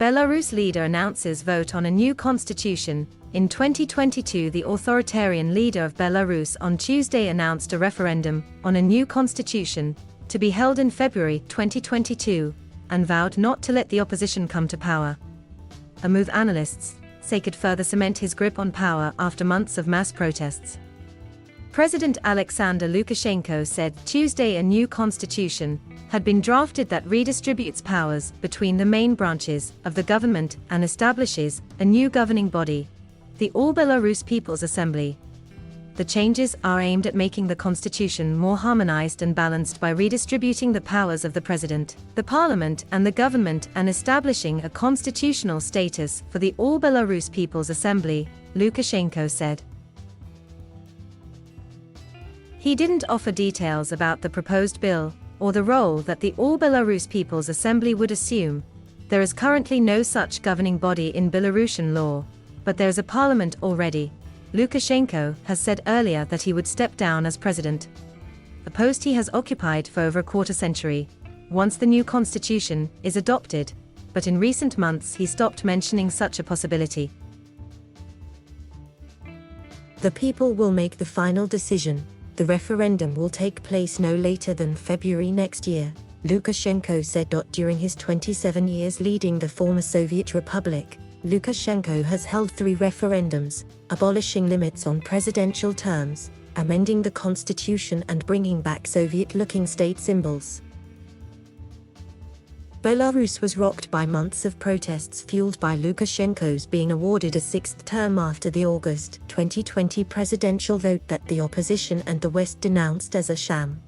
Belarus leader announces vote on a new constitution. In 2022, the authoritarian leader of Belarus on Tuesday announced a referendum on a new constitution to be held in February 2022 and vowed not to let the opposition come to power. A move analysts say could further cement his grip on power after months of mass protests. President Alexander Lukashenko said Tuesday a new constitution had been drafted that redistributes powers between the main branches of the government and establishes a new governing body, the All Belarus People's Assembly. The changes are aimed at making the constitution more harmonized and balanced by redistributing the powers of the president, the parliament and the government and establishing a constitutional status for the All Belarus People's Assembly, Lukashenko said. He didn't offer details about the proposed bill or the role that the All Belarus People's Assembly would assume. There is currently no such governing body in Belarusian law, but there is a parliament already. Lukashenko has said earlier that he would step down as president, a post he has occupied for over a quarter century, once the new constitution is adopted, but in recent months he stopped mentioning such a possibility. The people will make the final decision. The referendum will take place no later than February next year, Lukashenko said. During his 27 years leading the former Soviet Republic, Lukashenko has held 3 referendums, abolishing limits on presidential terms, amending the constitution and bringing back Soviet-looking state symbols. Belarus was rocked by months of protests fueled by Lukashenko's being awarded a 6th term after the August 2020 presidential vote that the opposition and the West denounced as a sham.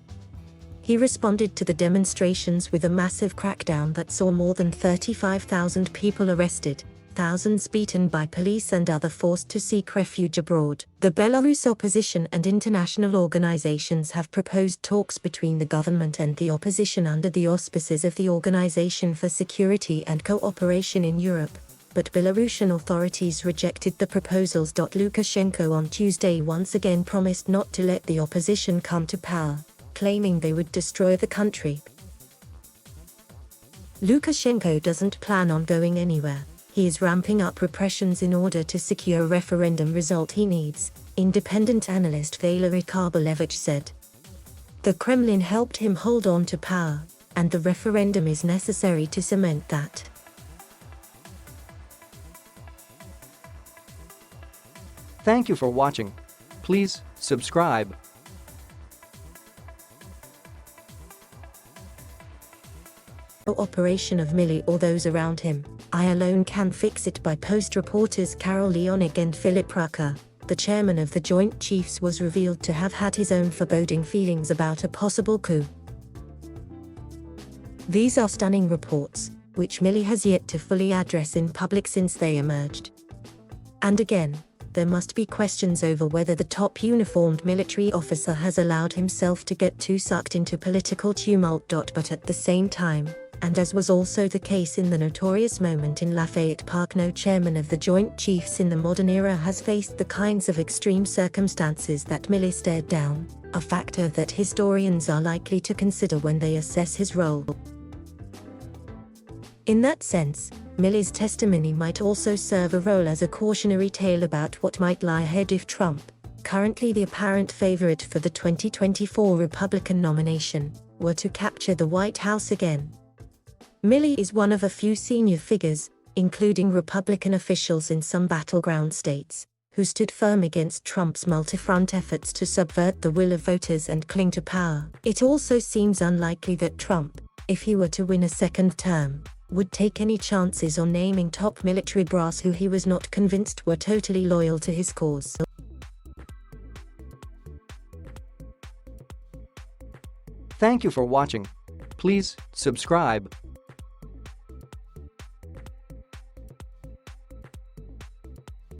He responded to the demonstrations with a massive crackdown that saw more than 35,000 people arrested, thousands beaten by police and others forced to seek refuge abroad. The Belarus opposition and international organizations have proposed talks between the government and the opposition under the auspices of the Organization for Security and Cooperation in Europe, but Belarusian authorities rejected the proposals. Lukashenko on Tuesday once again promised not to let the opposition come to power, claiming they would destroy the country. Lukashenko doesn't plan on going anywhere. He is ramping up repressions in order to secure a referendum result he needs, independent analyst Valery Karbalevich said. The Kremlin helped him hold on to power, and the referendum is necessary to cement that. Thank you for watching. Please subscribe. Operation of Milli or those around him. I alone can fix it by Post reporters Karol Leonik and Philip Rucker. The chairman of the Joint Chiefs was revealed to have had his own foreboding feelings about a possible coup. These are stunning reports, which Milli has yet to fully address in public since they emerged. And again, there must be questions over whether the top uniformed military officer has allowed himself to get too sucked into political tumult. But at the same time, and as was also the case in the notorious moment in Lafayette Park, no chairman of the Joint Chiefs in the modern era has faced the kinds of extreme circumstances that Milli stared down, a factor that historians are likely to consider when they assess his role. In that sense, Milli's testimony might also serve a role as a cautionary tale about what might lie ahead if Trump, currently the apparent favorite for the 2024 Republican nomination, were to capture the White House again. Milli is one of a few senior figures, including Republican officials in some battleground states, who stood firm against Trump's multi-front efforts to subvert the will of voters and cling to power. It also seems unlikely that Trump, if he were to win a second term, would take any chances on naming top military brass who he was not convinced were totally loyal to his cause. Thank you for watching. Please subscribe.